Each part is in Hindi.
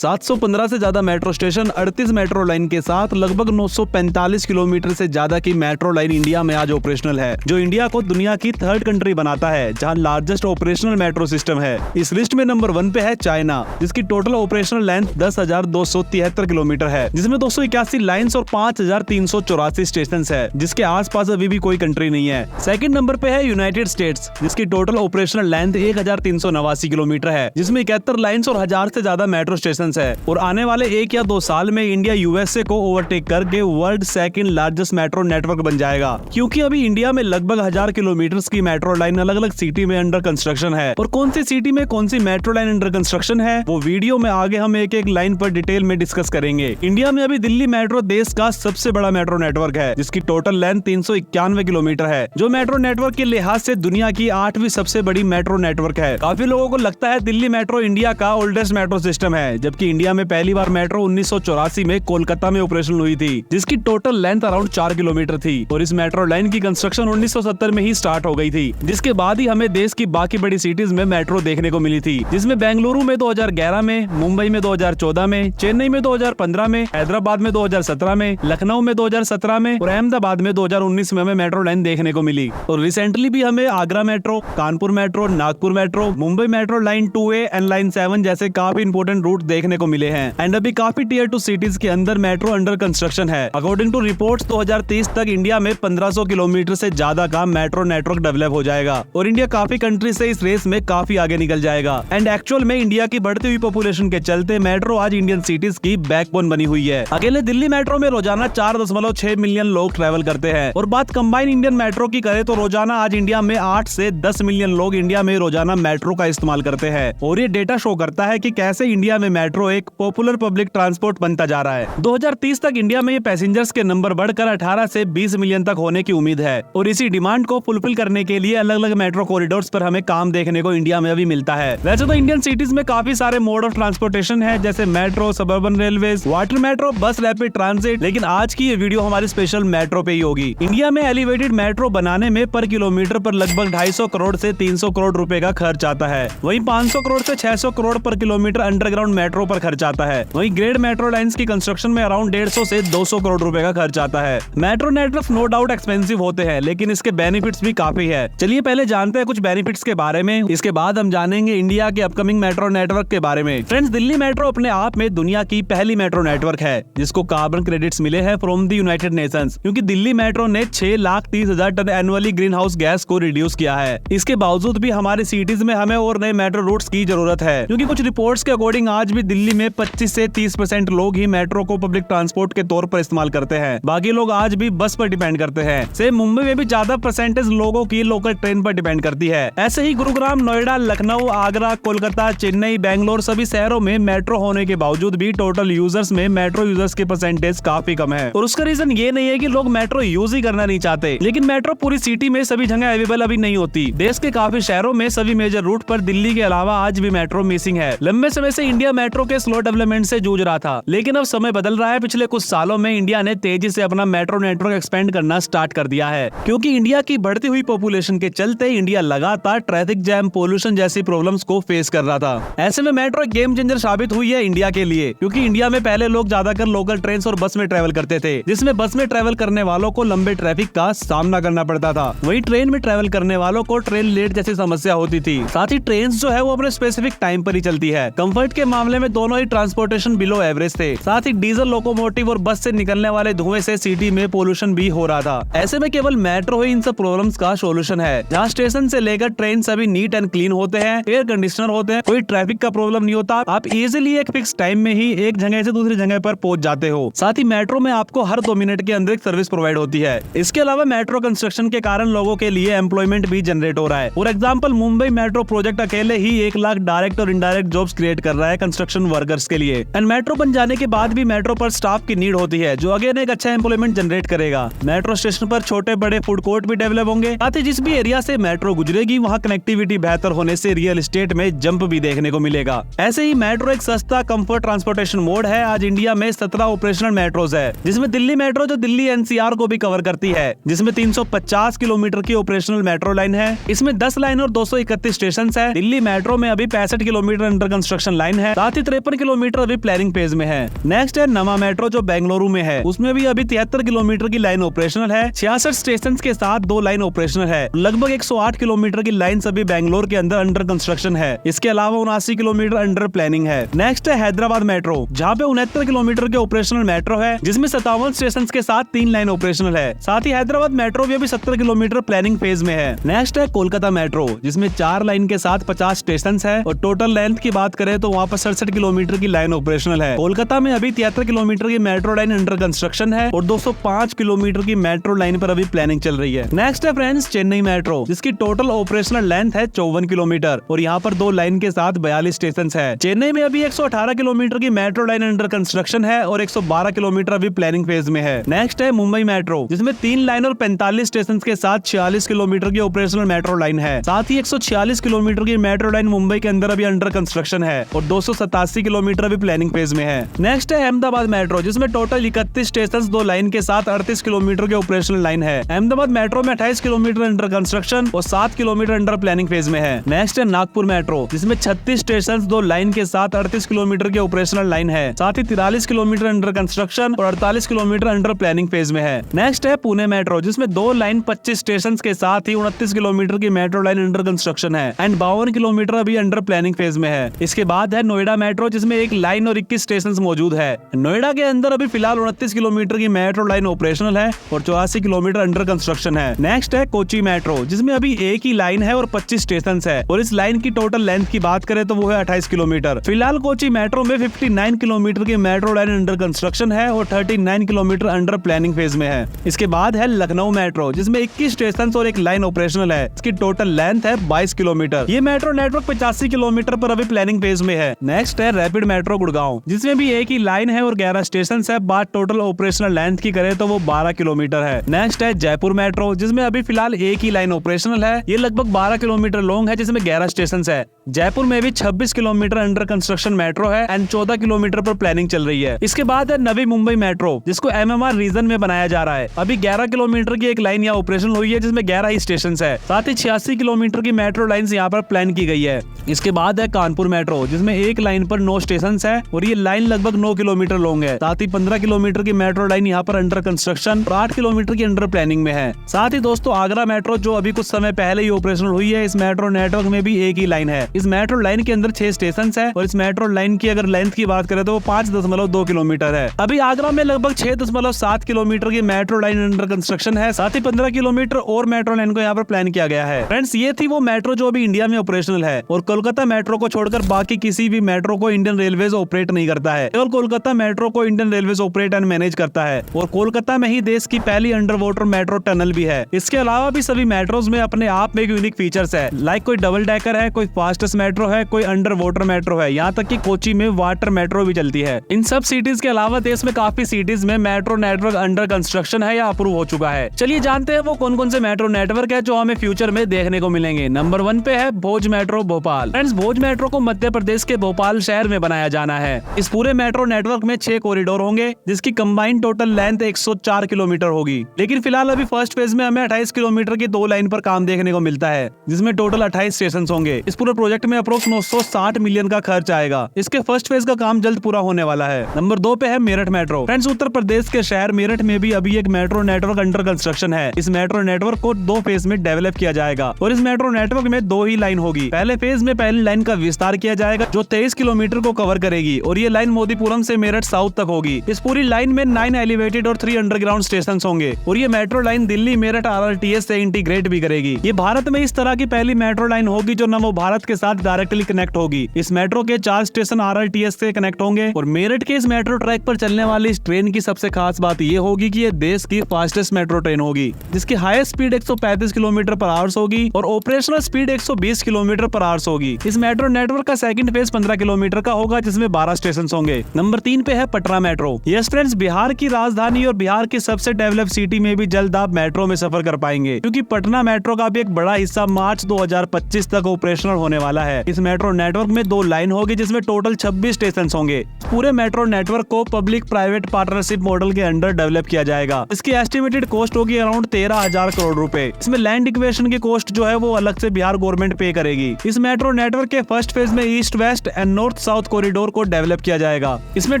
715 से ज्यादा मेट्रो स्टेशन, 38 मेट्रो लाइन के साथ लगभग 945 किलोमीटर से ज्यादा की मेट्रो लाइन इंडिया में आज ऑपरेशनल है, जो इंडिया को दुनिया की थर्ड कंट्री बनाता है जहां लार्जेस्ट ऑपरेशनल मेट्रो सिस्टम है। इस लिस्ट में नंबर 1 पे है चाइना, जिसकी टोटल ऑपरेशनल लेंथ 10,273 किलोमीटर है, जिसमें 281 लाइन्स और 5,384 स्टेशन है, जिसके आसपास अभी भी कोई कंट्री नहीं है। सेकंड नंबर पे है यूनाइटेड स्टेट्स, जिसकी टोटल ऑपरेशनल लेंथ 1,389 किलोमीटर है, जिसमें 71 लाइन्स और 1000 से ज्यादा मेट्रो स्टेशन है। और आने वाले 1 या 2 साल में इंडिया यूएसए को ओवरटेक करके world second largest metro network बन जाएगा, क्योंकि अभी इंडिया में लगभग 1000 किलोमीटर की मेट्रो लाइन अलग अलग सिटी में अंडर कंस्ट्रक्शन है। और कौन सी सिटी में कौन सी मेट्रो लाइन अंडर कंस्ट्रक्शन है, वो वीडियो में आगे हम एक एक लाइन पर डिटेल में डिस्कस करेंगे। इंडिया में अभी दिल्ली मेट्रो देश का सबसे बड़ा मेट्रो नेटवर्क है, जिसकी टोटल लेंथ 391 किलोमीटर है, जो मेट्रो नेटवर्क के लिहाज से दुनिया की 8वीं सबसे बड़ी मेट्रो नेटवर्क है। काफी लोगों को लगता है दिल्ली मेट्रो इंडिया का ओल्डेस्ट मेट्रो सिस्टम है, जबकि इंडिया में पहली बार मेट्रो 1984 में कोलकाता में ऑपरेशनल हुई थी, जिसकी टोटल लेंथ अराउंड 4 किलोमीटर थी। और इस मेट्रो लाइन की कंस्ट्रक्शन 1970 में ही स्टार्ट हो गई थी, जिसके बाद ही हमें देश की बाकी बड़ी सिटीज में मेट्रो देखने को मिली थी, जिसमें बेंगलुरु में 2011 में, मुंबई में 2014 में, चेन्नई में 2015 में, हैदराबाद में 2017 में, लखनऊ में 2017 में और अहमदाबाद में 2019 में हमें मेट्रो लाइन देखने को मिली। और रिसेंटली भी हमें Agra metro, Kanpur metro, Nagpur metro, Mumbai metro line 2A and line 7 जैसे काफी इंपोर्टेंट रूट देखने को मिले हैं। एंड अभी काफी टियर 2 सिटीज के अंदर मेट्रो अंडर कंस्ट्रक्शन है। अकॉर्डिंग टू रिपोर्ट्स 2030 तक इंडिया में 1500 किलोमीटर से ज्यादा का मेट्रो नेटवर्क डेवलप हो जाएगा और इंडिया काफी कंट्री से इस रेस में काफी आगे निकल जाएगा। एंड एक्चुअल में इंडिया की बढ़ती हुई पॉपुलेशन के चलते मेट्रो आज इंडियन सिटीज की बैकबोन बनी हुई है। अकेले दिल्ली मेट्रो में रोजाना 4.6 मिलियन लोग ट्रेवल करते हैं। और बात कंबाइन इंडियन मेट्रो की करें तो रोजाना आज इंडिया में 8 से 10 मिलियन लोग इंडिया में रोजाना मेट्रो का इस्तेमाल करते हैं। और ये डेटा शो करता है कि कैसे इंडिया में मेट्रो एक पॉपुलर पब्लिक ट्रांसपोर्ट बनता जा रहा है। 2030 तक इंडिया में ये पैसेंजर्स के नंबर बढ़कर 18 से 20 मिलियन तक होने की उम्मीद है। और इसी डिमांड को फुलफिल करने के लिए अलग अलग मेट्रो कॉरिडोर्स पर हमें काम देखने को इंडिया में अभी मिलता है। वैसे तो इंडियन सिटीज में काफी सारे मोड ऑफ ट्रांसपोर्टेशन है, जैसे metro, suburban railways, water metro, बस रैपिड ट्रांजिट, लेकिन आज की ये वीडियो हमारी स्पेशल मेट्रो पे ही होगी। इंडिया में एलिवेटेड मेट्रो बनाने में पर किलोमीटर पर लगभग 250 करोड़ से 300 करोड़ रुपए का खर्च आता है। वहीं 500 करोड़ से 600 करोड़ पर किलोमीटर अंडरग्राउंड मेट्रो पर खर्च आता है। वहीं ग्रेड मेट्रो लाइंस की कंस्ट्रक्शन में अराउंड 150 से 200 करोड़ रुपए का खर्च आता है। Metro network no doubt expensive होते हैं, लेकिन इसके बेनिफिट्स भी काफी है। चलिए पहले जानते हैं कुछ बेनिफिट्स के बारे में, इसके बाद हम जानेंगे इंडिया के अपकमिंग मेट्रो नेटवर्क के बारे में। फ्रेंड्स, दिल्ली मेट्रो अपने आप में दुनिया की पहली मेट्रो नेटवर्क है, जिसको कार्बन क्रेडिट्स मिले हैं फ्रॉम द यूनाइटेड नेशंस, क्योंकि दिल्ली मेट्रो ने 6,30,000 ton annually green house gas को रिड्यूस किया है। इसके बावजूद भी हमारी सिटीज में हमें और नए मेट्रो रूट्स की जरूरत है, क्योंकि कुछ रिपोर्ट्स के अकॉर्डिंग आज भी दिल्ली में 25 से 30% लोग ही मेट्रो को पब्लिक ट्रांसपोर्ट के तौर पर इस्तेमाल करते हैं। बाकी लोग आज भी बस पर डिपेंड करते हैं। सेम मुंबई में भी ज्यादा परसेंटेज लोगों की लोकल ट्रेन पर डिपेंड करती है। ऐसे ही गुरुग्राम, नोएडा, लखनऊ, आगरा, कोलकाता, चेन्नई, बेंगलोर सभी शहरों में मेट्रो होने के बावजूद भी टोटल यूजर्स में मेट्रो यूजर्स की परसेंटेज काफी कम है। और उसका रीजन ये नहीं है कि लोग मेट्रो यूज ही करना नहीं चाहते, लेकिन मेट्रो पूरी सिटी में सभी जगह अवेलेबल अभी नहीं होती। देश के काफी शहरों में सभी मेजर रूट पर दिल्ली के अलावा आज भी मेट्रो मिसिंग है। लंबे समय से इंडिया मेट्रो के स्लो डेवलपमेंट से जूझ रहा था, लेकिन अब समय बदल रहा है। पिछले कुछ सालों में इंडिया ने तेजी से अपना मेट्रो नेटवर्क एक्सपेंड करना स्टार्ट कर दिया है, क्योंकि इंडिया की बढ़ती हुई पॉपुलेशन के चलते इंडिया लगातार ट्रैफिक जैम, पोल्यूशन जैसी प्रॉब्लम्स को फेस कर रहा था। ऐसे में मेट्रो एक गेम चेंजर साबित हुई है इंडिया के लिए, क्योंकि इंडिया में पहले लोग ज्यादातर लोकल ट्रेन और बस में ट्रेवल करते थे, जिसमें बस में ट्रेवल करने वालों को लंबे ट्रैफिक का सामना करना पड़ता था। वहीं ट्रेन में ट्रेवल करने वालों को ट्रेन लेट जैसी समस्या होती थी। साथ ही ट्रेन जो है वो अपने स्पेसिफिक टाइम पर ही चलती है। कंफर्ट के मामले में दोनों ही ट्रांसपोर्टेशन बिलो एवरेज थे। साथ ही डीजल लोकोमोटिव और बस से निकलने वाले धुएं से सिटी में पोल्यूशन भी हो रहा था। ऐसे में केवल मेट्रो ही इन सब प्रॉब्लम्स का सोल्यूशन है, जहाँ स्टेशन से लेकर ट्रेन सभी नीट एंड क्लीन होते हैं, एयर कंडीशनर होते हैं, कोई ट्रैफिक का प्रॉब्लम नहीं होता। आप इजीली एक फिक्स टाइम में ही एक जगह से दूसरी जगह पर पहुंच जाते हो। साथ ही मेट्रो में आपको हर 2 मिनट के अंदर एक सर्विस प्रोवाइड होती है। इसके अलावा मेट्रो कंस्ट्रक्शन के कारण लोगों के लिए एम्प्लॉयमेंट भी जनरेट हो रहा है। For example, Mumbai metro project अकेले ही 1 लाख डायरेक्ट और इनडायरेक्ट जॉब्स क्रिएट कर रहा है कंस्ट्रक्शन वर्कर्स के लिए। एंड मेट्रो बन जाने के बाद भी मेट्रो पर स्टाफ की नीड होती है, जो अगेन एक अच्छा एम्प्लॉयमेंट जनरेट करेगा। मेट्रो स्टेशन पर छोटे बड़े फूड कोर्ट भी डेवलप होंगे। साथ ही जिस भी एरिया से मेट्रो गुजरेगी वहाँ कनेक्टिविटी बेहतर होने से रियल एस्टेट में जंप भी देखने को मिलेगा। ऐसे ही मेट्रो एक सस्ता कंफर्ट ट्रांसपोर्टेशन मोड है। आज इंडिया में 17 ऑपरेशनल मेट्रोज है, जिसमें दिल्ली मेट्रो जो दिल्ली एनसीआर को भी कवर करती है, जिसमें 350 किलोमीटर की ऑपरेशनल मेट्रो लाइन है। इसमें 10 लाइन और 231 स्टेशन है। दिल्ली मेट्रो में अभी 65 किलोमीटर अंडर कंस्ट्रक्शन लाइन है। साथ ही 153 किलोमीटर अभी प्लानिंग फेज में है। नेक्स्ट है नवा मेट्रो जो बेंगलुरु में है, उसमें भी अभी 73 किलोमीटर की लाइन ऑपरेशनल है। 66 स्टेशन के साथ 2 लाइन ऑपरेशनल है। लगभग 108 किलोमीटर की लाइन अभी बेंगलोर के अंदर अंडर कंस्ट्रक्शन है। इसके अलावा 79 किलोमीटर अंडर प्लानिंग है। नेक्स्ट है हैदराबाद मेट्रो, जहाँ पे 69 किलोमीटर के ऑपरेशनल मेट्रो है, जिसमें 57 स्टेशन के साथ 3 लाइन ऑपरेशनल है। साथ ही हैदराबाद मेट्रो भी अभी 70 किलोमीटर प्लानिंग फेज में है। नेक्स्ट है कोलकाता मेट्रो, जिसमें 4 लाइन के साथ 50 स्टेशन है और टोटल लेंथ की बात करें तो वहाँ पर 67 किलोमीटर की लाइन ऑपरेशनल है। कोलकाता में अभी 73 किलोमीटर की मेट्रो लाइन अंडर कंस्ट्रक्शन है और 205 किलोमीटर की मेट्रो लाइन पर अभी प्लानिंग चल रही है। नेक्स्ट है फ्रेंड्स चेन्नई मेट्रो, जिसकी टोटल ऑपरेशनल लेंथ है 54 किलोमीटर और यहाँ पर 2 लाइन के साथ 42 स्टेशन है। चेन्नई में अभी 118 किलोमीटर की मेट्रो लाइन अंडर कंस्ट्रक्शन है और 112 किलोमीटर अभी प्लानिंग फेज में है। नेक्स्ट है मुंबई मेट्रो, जिसमें 3 लाइन और 45 स्टेशन के साथ 46 किलोमीटर की ऑपरेशनल मेट्रो लाइन है। साथ ही 146 किलोमीटर की मेट्रो लाइन मुंबई के अंदर अभी अंडर कंस्ट्रक्शन है और 287 किलोमीटर अभी प्लानिंग फेज में है। नेक्स्ट है अहमदाबाद मेट्रो, जिसमें टोटल 31 स्टेशन 2 लाइन के साथ 38 किलोमीटर की ऑपरेशनल लाइन है। अहमदाबाद मेट्रो में 28 किलोमीटर अंडर कंस्ट्रक्शन और 7 किलोमीटर अंडर प्लानिंग फेज में है। नेक्स्ट है नागपुर मेट्रो, जिसमें 36 स्टेशन 2 लाइन के साथ 38 किलोमीटर की ऑपरेशनल लाइन है। साथ ही 43 किलोमीटर अंडर कंस्ट्रक्शन और 48 किलोमीटर अंडर प्लानिंग फेज में है। नेक्स्ट है पुणे मेट्रो, जिसमें 2 लाइन 25 स्टेशन के साथ ही 29 किलोमीटर की मेट्रो लाइन अंडर कंस्ट्रक्शन है एंड 52 किलोमीटर अभी अंडर प्लानिंग फेज में है। इसके बाद है नोएडा मेट्रो, जिसमें 1 लाइन और 21 स्टेशन मौजूद है। नोएडा के अंदर अभी फिलहाल 29 किलोमीटर की मेट्रो लाइन ऑपरेशनल है और 84 किलोमीटर अंडर कंस्ट्रक्शन है। नेक्स्ट है कोची मेट्रो, जिसमें अभी 1 ही लाइन है और 25 स्टेशन है और इस लाइन की टोटल लेंथ की बात करें तो वो है 28 किलोमीटर। फिलहाल कोची मेट्रो में 59 किलोमीटर की मेट्रो लाइन अंडर कंस्ट्रक्शन है और 39 किलोमीटर अंडर प्लानिंग फेज में है। इसके बाद है लखनऊ मेट्रो, जिसमें 21 स्टेशन और 1 लाइन ऑपरेशनल है। इसकी टोटल लेंथ है 22 किलोमीटर। ये मेट्रो नेटवर्क 85 किलोमीटर पर अभी प्लानिंग फेज में है। नेक्स्ट है रैपिड मेट्रो गुड़गांव, जिसमें भी 1 ही लाइन है और 11 स्टेशन है। बात टोटल ऑपरेशनल लेंथ की करें तो वो 12 किलोमीटर है। नेक्स्ट है जयपुर मेट्रो, जिसमें अभी फिलहाल 1 ही लाइन ऑपरेशनल है। ये लगभग 12 किलोमीटर लॉन्ग है, जिसमें 11 स्टेशन है। जयपुर में भी 26 किलोमीटर अंडर कंस्ट्रक्शन मेट्रो है एंड 14 किलोमीटर पर प्लानिंग चल रही है। इसके बाद है नवी मुंबई मेट्रो, जिसको MMR रीजन में बनाया जा रहा है। अभी 11 किलोमीटर की 1 लाइन यहाँ ऑपरेशनल हुई है, जिसमें 11 ही स्टेशन है। साथ ही 86 किलोमीटर की मेट्रो लाइन यहाँ पर प्लान की गई है। इसके बाद है कानपुर मेट्रो, जिसमें 1 लाइन पर 9 स्टेशन है और ये लाइन लगभग 9 किलोमीटर लॉन्ग है। साथ ही 15 किलोमीटर की मेट्रो लाइन यहाँ पर अंडर कंस्ट्रक्शन और 8 किलोमीटर की अंडर प्लानिंग में है। साथ ही दोस्तों आगरा मेट्रो, जो अभी कुछ समय पहले ही ऑपरेशनल हुई है, इस मेट्रो नेटवर्क में भी 1 ही लाइन है। इस मेट्रो लाइन के अंदर 6 स्टेशन है और इस मेट्रो लाइन की अगर लेंथ की बात करें तो वो 5.2 किलोमीटर है। अभी आगरा में लगभग 6.7 किलोमीटर की मेट्रो लाइन अंडर कंस्ट्रक्शन है। साथ ही 15 किलोमीटर और मेट्रो लाइन को यहाँ पर प्लान किया गया है। फ्रेंड्स, ये थी वो मेट्रो जो अभी इंडिया में ऑपरेशनल है और कोलकाता मेट्रो को छोड़कर बाकी किसी भी मेट्रो को इंडियन रेलवेज ऑपरेट नहीं करता है। केवल कोलकाता मेट्रो को Indian railways operate and manage करता है और कोलकाता में ही देश की पहली अंडर वाटर मेट्रो टनल भी है। इसके अलावा भी सभी मेट्रोज में अपने आप में यूनिक फीचर्स है, लाइक कोई डबल डेकर है, कोई फास्टेस्ट मेट्रो है, कोई अंडर वाटर मेट्रो है, यहाँ तक कि कोची में वाटर मेट्रो भी चलती है। इन सब सिटीज के अलावा देश में काफी सिटीज में मेट्रो नेटवर्क अंडर कंस्ट्रक्शन है या अप्रूव हो चुका है। चलिए जानते हैं वो कौन कौन से मेट्रो नेटवर्क है जो हमें फ्यूचर में देखने को मिलेंगे। नंबर 1 पे है भोज मेट्रो भोपाल। फ्रेंड्स, भोज मेट्रो को मध्य प्रदेश के भोपाल शहर में बनाया जाना है। इस पूरे मेट्रो नेटवर्क में 6 कॉरिडोर होंगे, जिसकी कंबाइंड टोटल लेंथ 104 किलोमीटर होगी। लेकिन फिलहाल अभी फर्स्ट फेज में हमें 28 किलोमीटर की 2 लाइन पर काम देखने को मिलता है, जिसमें टोटल 28 स्टेशन होंगे। इस पूरे प्रोजेक्ट में अप्रोक्स 960 मिलियन का खर्च आएगा। इसके फर्स्ट फेज का काम जल्द पूरा होने वाला है। नंबर 2 पे है मेरठ मेट्रो। फ्रेंड्स, उत्तर प्रदेश के शहर मेरठ में भी अभी एक मेट्रो नेटवर्क अंडर कंस्ट्रक्शन है। इस मेट्रो नेटवर्क को 2 फेज में डेवलप किया जाएगा और इस मेट्रो नेटवर्क में 2 ही लाइन होगी। पहले फेज में पहली लाइन का विस्तार किया जाएगा जो 23 किलोमीटर को कवर करेगी और ये लाइन मोदीपुरम से मेरठ साउथ तक होगी। इस पूरी लाइन में 9 एलिवेटेड और 3 अंडरग्राउंड स्टेशन होंगे और ये metro line Delhi Meerut RRTS से इंटीग्रेट भी करेगी। ये भारत में इस तरह की पहली मेट्रो लाइन होगी जो नवो भारत के साथ डायरेक्टली कनेक्ट होगी। इस मेट्रो के 4 स्टेशन RRTS से कनेक्ट होंगे और मेरठ के इस मेट्रो ट्रैक पर चलने वाली इस ट्रेन की सबसे खास बात ये होगी कि ये देश की फास्टेस्ट मेट्रो ट्रेन होगी, जिसकी हाईएस्ट स्पीड 135 किलोमीटर पर आवर्स होगी और ऑपरेशनल स्पीड 120 किलोमीटर पर आवर्स होगी। इस मेट्रो नेटवर्क का सेकंड फेज 15 किलोमीटर का होगा, जिसमें 12 स्टेशन होंगे। नंबर 3 पे है Patna metro. Yes friends, Bihar की राजधानी और बिहार की सबसे डेवलप सिटी में भी जल्द आप मेट्रो में सफर कर पाएंगे, क्योंकि पटना मेट्रो का भी एक बड़ा हिस्सा मार्च 2025 तक ऑपरेशनल होने वाला है। इस मेट्रो नेटवर्क में 2 लाइन होगी, जिसमें टोटल 26 स्टेशन होंगे। पूरे मेट्रो नेटवर्क को पब्लिक प्राइवेट पार्टनरशिप मॉडल के अंडर डेवलप किया जाएगा। इसकी एस्टिमेटेड कॉस्ट होगी अराउंड 13,000 करोड़ रुपए। इसमें लैंड इक्वेशन की कॉस्ट जो है वो अलग से बिहार गवर्नमेंट पे करेगी। इस मेट्रो नेटवर्क के फर्स्ट फेज में east west and north north south corridor को डेवलप किया जाएगा। इसमें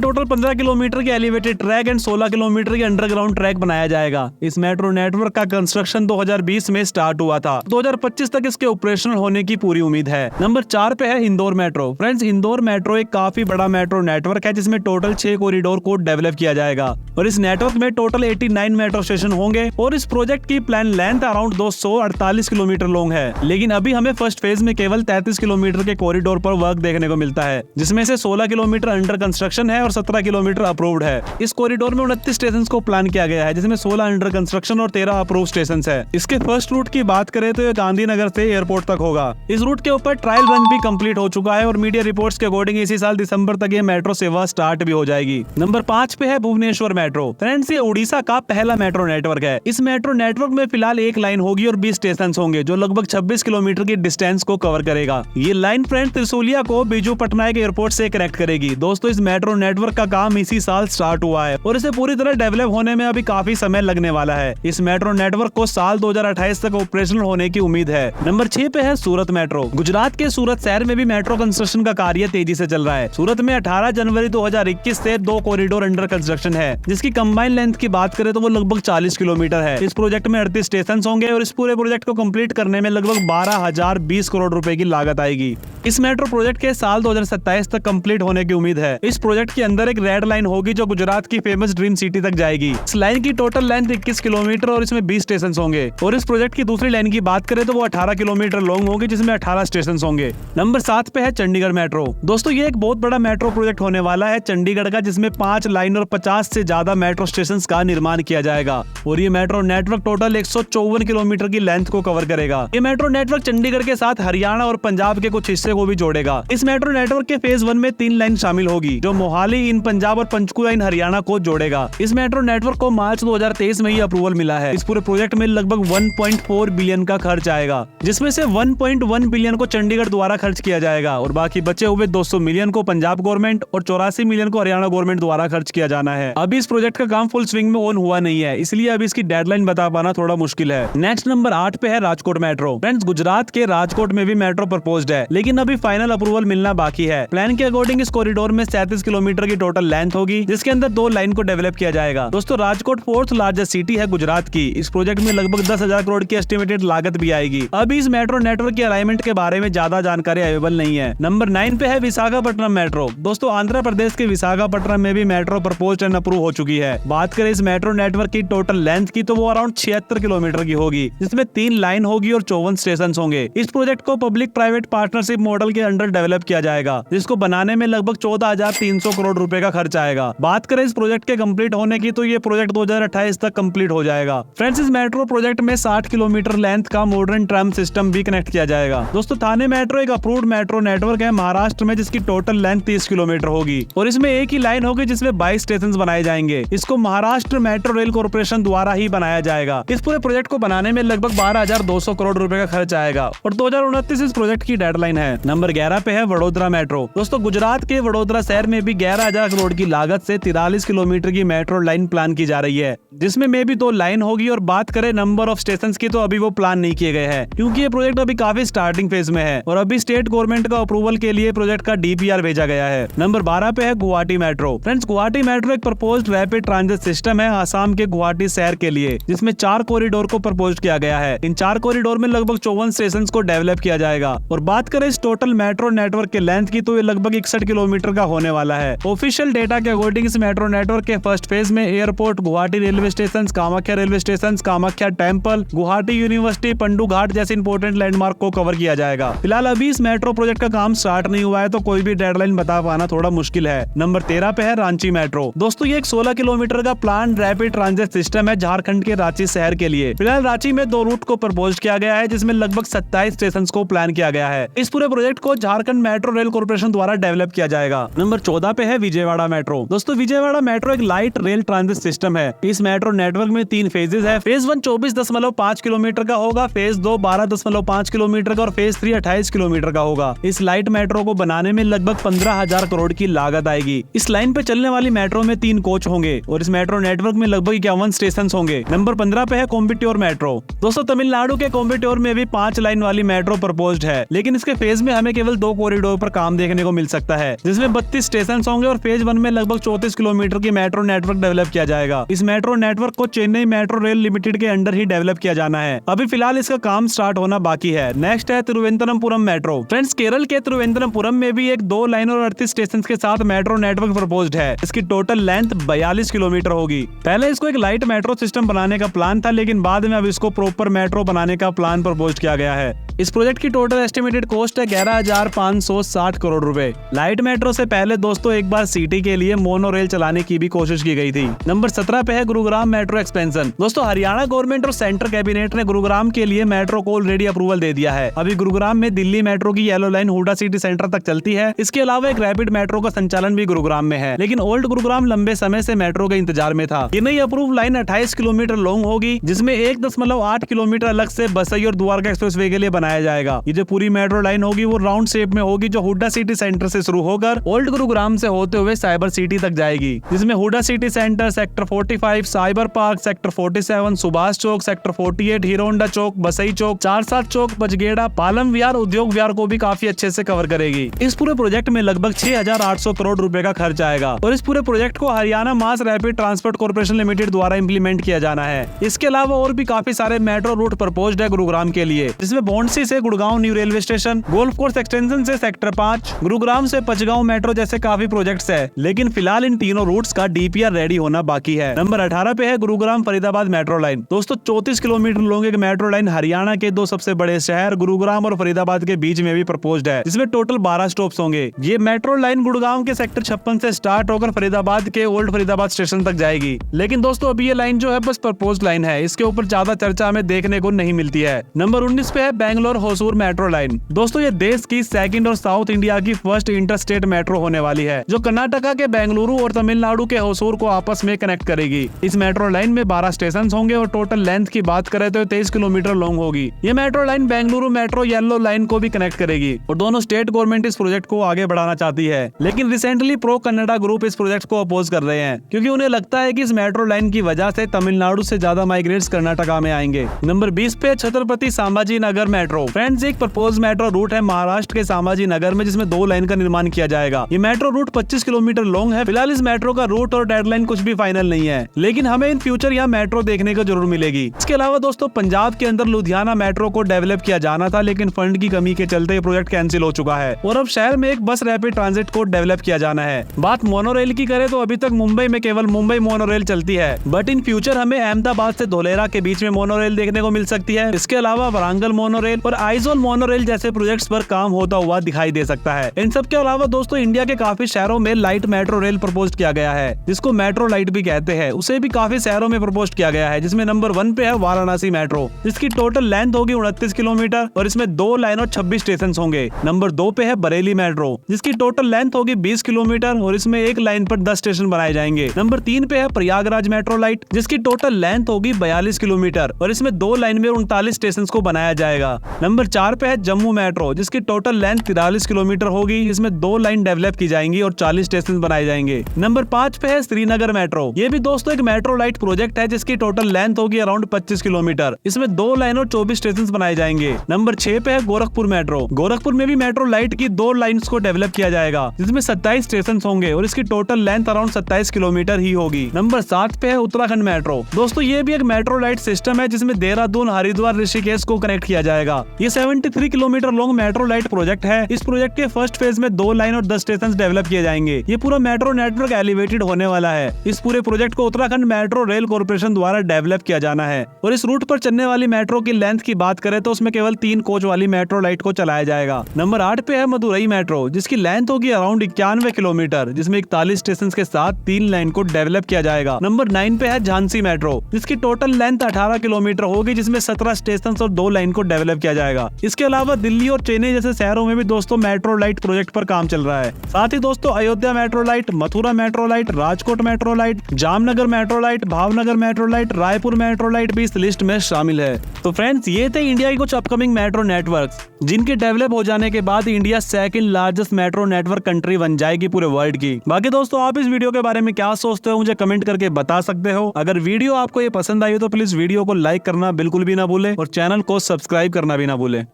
टोटल 15 किलोमीटर के एलिवेटेड ट्रैक एंड 16 किलोमीटर के अंडरग्राउंड ट्रैक बनाया जाएगा। इस मेट्रो नेटवर्क का कंस्ट्रक्शन 2020 में स्टार्ट हुआ था। 2025 तक इसके ऑपरेशनल होने की पूरी उम्मीद है। नंबर 4 पे है Indore metro. Friends, Indore metro एक काफी बड़ा मेट्रो नेटवर्क है जिसमें टोटल 6 कॉरिडोर को डेवलप किया जाएगा और इस नेटवर्क में टोटल 89 मेट्रो स्टेशन होंगे और इस प्रोजेक्ट की plan length around 248 kilometre long है। लेकिन अभी हमें फर्स्ट फेज में केवल 33 किलोमीटर के कॉरिडोर पर वर्क देखने को मिलता है, जिसमें से 16 किलोमीटर अंडर कंस्ट्रक्शन है और 17 किलोमीटर अप्रूव्ड है। इस कॉरिडोर में 29 स्टेशन को प्लान किया गया है, जिसमें 16 अंडर कंस्ट्रक्शन और 13 अप्रूव स्टेशन है। इसके फर्स्ट रूट की बात करें तो ये गांधीनगर से एयरपोर्ट तक होगा। इस रूट के ऊपर ट्रायल रन भी कंप्लीट हो चुका है और मीडिया रिपोर्ट्स के अकॉर्डिंग इसी साल दिसंबर तक ये मेट्रो सेवा स्टार्ट भी हो जाएगी। नंबर 5 पे है भुवनेश्वर मेट्रो। फ्रेंड्स, ये उड़ीसा का पहला मेट्रो नेटवर्क है। इस मेट्रो नेटवर्क में फिलहाल एक लाइन होगी और 20 स्टेशन होंगे जो लगभग 26 किलोमीटर की डिस्टेंस को कवर करेगा। ये लाइन फ्रेंड्स त्रिशूलिया को बिजू पटनायक एयरपोर्ट से कनेक्ट करेगी। दोस्तों, इस मेट्रो नेटवर्क का काम इसी साल स्टार्ट हुआ है और इसे पूरी तरह डेवलप होने में अभी काफी समय लगने वाला है। इस मेट्रो नेटवर्क को साल 2028 तक ऑपरेशनल होने की उम्मीद है। नंबर 6 पे है सूरत मेट्रो। गुजरात के सूरत शहर में भी मेट्रो कंस्ट्रक्शन का कार्य तेजी से चल रहा है। सूरत में 18 जनवरी 2021 से 2 कॉरिडोर अंडर कंस्ट्रक्शन है, जिसकी कंबाइंड लेंथ की बात करें तो वो लगभग 40 किलोमीटर है। इस प्रोजेक्ट में 38 स्टेशन होंगे और इस पूरे प्रोजेक्ट को कंप्लीट करने में लगभग 12,020 करोड़ रुपए की लागत आएगी। इस मेट्रो प्रोजेक्ट के साल 2027 तक कंप्लीट होने की उम्मीद है। इस प्रोजेक्ट के अंदर एक रेड लाइन होगी जो गुजरात की फेमस ड्रीम सिटी तक जाएगी। इस लाइन की टोटल लेंथ 21 किलोमीटर और इसमें 20 स्टेशन होंगे और इस प्रोजेक्ट की दूसरी लाइन की बात करें तो वो 18 किलोमीटर लॉन्ग होगी जिसमें 18 स्टेशन होंगे। नंबर 7 पे है चंडीगढ़ मेट्रो। दोस्तों, ये एक बहुत बड़ा मेट्रो प्रोजेक्ट होने वाला है चंडीगढ़ का, जिसमें 5 लाइन और 50 से ज्यादा मेट्रो स्टेशन का निर्माण किया जाएगा और ये मेट्रो नेटवर्क टोटल 154 किलोमीटर की लेंथ को कवर करेगा। ये मेट्रो नेटवर्क चंडीगढ़ के साथ हरियाणा और पंजाब के कुछ हिस्से को भी जोड़ेगा। इस मेट्रो नेटवर्क के फेज 1 में 3 लाइन शामिल होगी जो मोहाली, इन पंजाब और पंचकुला इन हरियाणा को जोड़ेगा। इस मेट्रो नेटवर्क को मार्च 2023 में ही अप्रूवल मिला है। इस पूरे प्रोजेक्ट में लगभग 1.4 बिलियन का खर्च आएगा, जिसमें से 1.1 बिलियन को चंडीगढ़ द्वारा खर्च किया जाएगा और बाकी बचे हुए 200 मिलियन को पंजाब गवर्नमेंट और 84 मिलियन को हरियाणा गवर्नमेंट द्वारा खर्च किया जाना है। अभी इस प्रोजेक्ट का काम फुल स्विंग में ऑन हुआ नहीं है, इसलिए अभी इसकी डेडलाइन बता पाना थोड़ा मुश्किल है। नेक्स्ट नंबर 8 पे है राजकोट मेट्रो। फ्रेंड्स, गुजरात के राजकोट में भी मेट्रो प्रपोज्ड है, लेकिन अभी फाइनल अप्रूवल मिलना बाकी है। प्लान के अकॉर्डिंग इस कॉरिडोर में 37 किलोमीटर की टोटल लेंथ होगी, जिसके अंदर 2 लाइन को डेवलप किया जाएगा। दोस्तों, राजकोट 4th लार्जेस्ट सिटी है गुजरात की। इस प्रोजेक्ट में लगभग 10,000 करोड़ की एस्टिमेटेड लागत भी आएगी। अभी इस मेट्रो नेटवर्क के अलाइनमेंट के बारे में ज्यादा जानकारी अवेलेबल नहीं है। नंबर 9 पे है विशाखापट्टनम मेट्रो। दोस्तों, आंध्र प्रदेश के विशाखापट्टनम में भी मेट्रो प्रपोज्ड एंड अप्रूव हो चुकी है। बात करें इस मेट्रो नेटवर्क की टोटल लेंथ की तो वो अराउंड 76 किलोमीटर की होगी, जिसमें 3 लाइन होगी और 54 स्टेशन होंगे। इस प्रोजेक्ट को पब्लिक प्राइवेट पार्टनरशिप मॉडल के अंडर डेवलप किया जाएगा, जिसको बनाने में लगभग 14,300 करोड़ रुपए का खर्च आएगा। बात करें इस प्रोजेक्ट के कंप्लीट होने की तो ये प्रोजेक्ट 2028 तक कंप्लीट हो जाएगा। फ्रेंड्स, इस मेट्रो प्रोजेक्ट में 60 किलोमीटर लेंथ का मॉडर्न ट्राम सिस्टम भी कनेक्ट किया जाएगा। दोस्तों, थाने मेट्रो एक अप्रूव्ड मेट्रो नेटवर्क है महाराष्ट्र में, जिसकी टोटल लेंथ 30 किलोमीटर होगी और इसमें एक ही लाइन होगी जिसमें 22 स्टेशन बनाए जाएंगे। इसको महाराष्ट्र मेट्रो रेल कॉर्पोरेशन द्वारा ही बनाया जाएगा। इस पूरे प्रोजेक्ट को बनाने में लगभग 12,200 करोड़ रुपए का खर्च आएगा और 2029 इस प्रोजेक्ट की डेडलाइन है। नंबर 11 पे है वडोदरा मेट्रो। दोस्तों, गुजरात के वडोदरा शहर में भी 11,000 करोड़ की लागत से 43 किलोमीटर की मेट्रो लाइन प्लान की जा रही है, जिसमें में भी 2 लाइन होगी और बात करें नंबर ऑफ स्टेशन की तो अभी वो प्लान नहीं किए गए हैं, क्योंकि ये प्रोजेक्ट अभी काफी स्टार्टिंग फेज में है और अभी स्टेट गवर्नमेंट का अप्रूवल के लिए प्रोजेक्ट का DPR भेजा गया है। नंबर 12 पे है Guwahati metro. Friends, Guwahati metro एक प्रपोज्ड रैपिड ट्रांजिट सिस्टम है आसाम के गुवाहाटी शहर के लिए, जिसमें 4 कॉरिडोर को प्रपोज किया गया है। इन 4 कॉरिडोर में लगभग 54 स्टेशन को डेवलप किया जाएगा और बात करें इस टोटल मेट्रो नेटवर्क के लेंथ की तो ये लगभग 61 किलोमीटर का होने वाला है। ऑफिशियल डेटा के अकॉर्डिंग इस मेट्रो नेटवर्क के फर्स्ट फेज में airport, Guwahati railway station, Kamakhya railway station, Kamakhya temple, Guwahati university, Pandu Ghat जैसे इंपोर्टेंट लैंडमार्क को कवर किया जाएगा। फिलहाल अभी इस मेट्रो प्रोजेक्ट का काम स्टार्ट नहीं हुआ है, तो कोई भी डेडलाइन बता पाना थोड़ा मुश्किल है। नंबर 13 पे है रांची मेट्रो। दोस्तों, ये एक 16 किलोमीटर का प्लान रैपिड ट्रांजिट सिस्टम है झारखंड के रांची शहर के लिए। फिलहाल रांची में 2 रूट को प्रपोज किया गया है, जिसमें लगभग 27 स्टेशन को प्लान किया गया है। इस पूरे प्रोजेक्ट को झारखंड मेट्रो रेल कॉर्पोरेशन द्वारा डेवलप किया जाएगा। नंबर 14 पे है विजयवाड़ा मेट्रो। दोस्तों, विजयवाड़ा मेट्रो एक लाइट रेल ट्रांजिट सिस्टम है। इस मेट्रो नेटवर्क में 3 फेजेस है। फेज 1 24.5 किलोमीटर का होगा, फेज 2 12.5 किलोमीटर का और फेज 3 28 किलोमीटर का होगा। इस लाइट मेट्रो को बनाने में लगभग 15,000 करोड़ की लागत आएगी। इस लाइन पे चलने वाली मेट्रो में 3 कोच होंगे और इस मेट्रो नेटवर्क में लगभग 51 स्टेशन होंगे। नंबर 15 पे है कोयंबटूर मेट्रो। दोस्तों, तमिलनाडु के कोयंबटूर में भी 5 लाइन वाली मेट्रो प्रपोज्ड है, लेकिन इसके फेज में हमें केवल 2 कॉरिडोर पर काम देखने को मिल सकता है, जिसमें 32 स्टेशन होंगे और फेज 1 में लगभग 34 किलोमीटर की मेट्रो नेटवर्क डेवलप किया जाएगा। इस मेट्रो नेटवर्क को चेन्नई मेट्रो रेल लिमिटेड के अंडर ही डेवलप किया जाना है। अभी फिलहाल इसका काम स्टार्ट होना बाकी है। नेक्स्ट है तिरुवनंतपुरम मेट्रो। फ्रेंड्स, केरल के तिरुवनंतपुरम में भी एक 2 लाइन और 38 स्टेशन के साथ मेट्रो नेटवर्क प्रपोज्ड है। इसकी टोटल लेंथ 42 किलोमीटर होगी। पहले इसको एक लाइट मेट्रो सिस्टम बनाने का प्लान था, लेकिन बाद में अब इसको प्रॉपर मेट्रो बनाने का प्लान प्रपोज किया गया है। इस प्रोजेक्ट की टोटल एस्टिमेटेड कॉस्ट है 11,560 करोड़ रुपए। लाइट मेट्रो से पहले दोस्तों एक बार सिटी के लिए मोनो रेल चलाने की भी कोशिश की गई थी। नंबर 17 पे है गुरुग्राम मेट्रो एक्सपेंशन। दोस्तों, हरियाणा गवर्नमेंट और सेंट्रल कैबिनेट ने गुरुग्राम के लिए मेट्रो को ऑलरेडी अप्रूवल दे दिया है। अभी गुरुग्राम में दिल्ली मेट्रो की yellow line HUDA city centre तक चलती है। इसके अलावा एक रैपिड मेट्रो का संचालन भी गुरुग्राम में है, लेकिन ओल्ड गुरुग्राम लंबे समय से मेट्रो के इंतजार में था। ये नई अप्रूव लाइन 28 किलोमीटर लॉन्ग होगी, जिसमें 1.8 किलोमीटर अलग से बसई और द्वारका एक्सप्रेसवे के लिए बनाया जाएगा। ये जो पूरी मेट्रो लाइन होगी वो राउंड शेप में होगी, जो हुडा सिटी सेंटर से शुरू होकर ओल्ड गुरुग्राम से होते हुए साइबर सिटी तक जाएगी, जिसमें HUDA city centre, sector 45, cyber park, sector 47, Subhash Chowk, sector 48, Hero Honda Chowk, Basai Chowk, 4-7 Chowk, Bajghera, Palam Vihar, Udyog Vihar को भी काफी अच्छे से कवर करेगी। इस पूरे प्रोजेक्ट में लगभग 6,800 करोड़ रुपए का खर्च आएगा और इस पूरे प्रोजेक्ट को Haryana mass rapid transport corporation limited द्वारा इंप्लीमेंट किया जाना है। इसके अलावा और भी काफी सारे मेट्रो रूट प्रपोज्ड है गुरुग्राम के लिए, जिसमें बॉन्डसी से Gurgaon new railway station, golf course extension से सेक्टर 5, गुरुग्राम से पचगांव मेट्रो जैसे काफी प्रोजेक्ट्स है, लेकिन फिलहाल इन तीनों रूट्स का डीपीआर रेडी होना बाकी है। नंबर 18 पे है गुरुग्राम फरीदाबाद मेट्रो लाइन। दोस्तों, 34 किलोमीटर लॉन्ग एक मेट्रो लाइन हरियाणा के 2 सबसे बड़े शहर गुरुग्राम और फरीदाबाद के बीच में भी प्रपोज्ड है, जिसमें टोटल 12 स्टॉप्स होंगे। ये मेट्रो लाइन गुड़गांव के सेक्टर 56 से स्टार्ट होकर फरीदाबाद के ओल्ड फरीदाबाद स्टेशन तक जाएगी। लेकिन दोस्तों, अभी ये लाइन जो है बस प्रपोज्ड लाइन है, इसके ऊपर ज्यादा चर्चा हमें देखने को नहीं मिलती है। नंबर 19 पे है बेंगलोर होसूर मेट्रो लाइन। दोस्तों, ये देश की सेकंड और साउथ इंडिया की फर्स्ट इंटरस्टेट मेट्रो होने वाली है, जो कर्नाटका के बेंगलुरु और तमिलनाडु के होसूर को आपस में कनेक्ट करेगी। इस मेट्रो लाइन में 12 स्टेशन होंगे और टोटल लेंथ की बात करें तो 23 किलोमीटर लॉन्ग होगी। ये metro line Bengaluru metro yellow line को भी कनेक्ट करेगी और दोनों स्टेट गवर्नमेंट इस प्रोजेक्ट को आगे बढ़ाना चाहती है, लेकिन रिसेंटली प्रो कन्नडा ग्रुप इस प्रोजेक्ट को अपोज कर रहे हैं, क्योंकि उन्हें लगता है कि इस मेट्रो लाइन की वजह से तमिलनाडु से ज्यादा माइग्रेट्स कर्नाटका में आएंगे। नंबर 20 पे छत्रपति संभाजी नगर मेट्रो। फ्रेंड्स, एक प्रपोज मेट्रो रूट है महाराष्ट्र के संभाजी नगर में, जिसमें 2 लाइन का निर्माण किया जाएगा। ये मेट्रो रूट 25 किलोमीटर लॉन्ग है। फिलहाल इस मेट्रो का रूट और डेडलाइन कुछ भी फाइनल नहीं है, लेकिन हमें इन फ्यूचर यहाँ मेट्रो देखने को जरूर मिलेगी। इसके अलावा दोस्तों, पंजाब के अंदर लुधियाना मेट्रो को डेवलप किया जाना था, लेकिन फंड की कमी के चलते ये प्रोजेक्ट कैंसिल हो चुका है और अब शहर में एक बस रैपिड ट्रांजिट को डेवलप किया जाना है। बात मोनोरेल की करें तो अभी तक मुंबई में केवल मुंबई मोनोरेल चलती है, बट इन फ्यूचर हमें अहमदाबाद से धोलेरा के बीच में मोनोरेल देखने को मिल सकती है। इसके अलावा वरांगल मोनोरेल और आइजोल मोनोरेल जैसे प्रोजेक्ट्स पर काम होता हुआ दिखाई दे सकता है। इन सब के अलावा दोस्तों, इंडिया के काफी शहरों में लाइट मेट्रो रेल प्रपोज किया गया है, जिसको मेट्रो लाइट भी कहते हैं। उसे भी काफी शहरों में प्रपोज किया गया है, जिसमें नंबर 1 पे है वाराणसी मेट्रो, जिसकी टोटल लेंथ होगी 29 किलोमीटर और इसमें 2 लाइन और 26 स्टेशन होंगे। नंबर 2 पे है बरेली मेट्रो, जिसकी टोटल लेंथ होगी 20 किलोमीटर और इसमें एक लाइन पर 10 स्टेशन बनाए जाएंगे। नंबर 3 पे है प्रयागराज मेट्रो लाइट, जिसकी टोटल लेंथ होगी 42 किलोमीटर और इसमें 2 लाइन में 39 स्टेशन को बनाया जाएगा। नंबर 4 पे है जम्मू मेट्रो, जिसकी टोटल लेंथ 43 किलोमीटर होगी। इसमें 2 लाइन डेवलप की जाएंगी और 40 स्टेशन बनाए जाएंगे। नंबर 5 पे है श्रीनगर मेट्रो। ये भी दोस्तों एक मेट्रो लाइट प्रोजेक्ट है, जिसकी टोटल लेंथ होगी अराउंड 25 किलोमीटर। इसमें 2 लाइन और 24 स्टेशन बनाए जाएंगे। नंबर 6 पे है गोरखपुर मेट्रो। गोरखपुर में भी मेट्रो लाइट की 2 लाइन्स को डेवलप किया जाएगा, जिसमें 27 स्टेशन होंगे और इसकी टोटल लेंथ अराउंड 27 किलोमीटर ही होगी। नंबर 7 पे है उत्तराखंड मेट्रो। दोस्तों, ये भी एक मेट्रो लाइट सिस्टम है, जिसमें देहरादून, हरिद्वार, ऋषिकेश को कनेक्ट किया जाएगा। ये 73 kilometre long metro light project है। इस प्रोजेक्ट के फर्स्ट फेज में 2 लाइन और 10 स्टेशन डेवलप किए जाएंगे। ये पूरा मेट्रो नेटवर्क एलिवेटेड होने वाला है। इस पूरे प्रोजेक्ट को उत्तराखंड मेट्रो रेल कॉर्पोरेशन द्वारा डेवलप किया जाना है और इस रूट पर चलने वाली मेट्रो की लेंथ की बात करें तो उसमें केवल 3 कोच वाली मेट्रो लाइट को चलाया जाएगा। नंबर 8 पे है मदुरई मेट्रो, जिसकी लेंथ होगी अराउंड 91 किलोमीटर, जिसमें 41 स्टेशन के साथ 3 लाइन को डेवलप किया जाएगा। नंबर 9 पे है झांसी मेट्रो, जिसकी टोटल लेंथ 18 किलोमीटर होगी, जिसमें 17 स्टेशन और 2 लाइन को डेवलप किया जाएगा। इसके अलावा दिल्ली और चेन्नई जैसे शहरों में भी दोस्तों मेट्रो लाइट प्रोजेक्ट पर काम चल रहा है। साथ ही दोस्तों, Ayodhya metro light, Mathura metro light, Rajkot metro light, Jamnagar metro light, Bhavnagar metro light, Raipur metro light भी इस लिस्ट में शामिल है। तो फ्रेंड्स, ये थे इंडिया की कुछ अपकमिंग मेट्रो नेटवर्क्स, जिनके डेवलप हो जाने के बाद India second largest metro network country बन जाएगी पूरे वर्ल्ड की। बाकी दोस्तों, आप इस वीडियो के बारे में क्या सोचते हो मुझे कमेंट करके बता सकते हो। अगर वीडियो आपको ये पसंद आई हो तो प्लीज वीडियो को लाइक करना बिल्कुल भी ना भूले और चैनल को सब्सक्राइब करना भी ना भूले।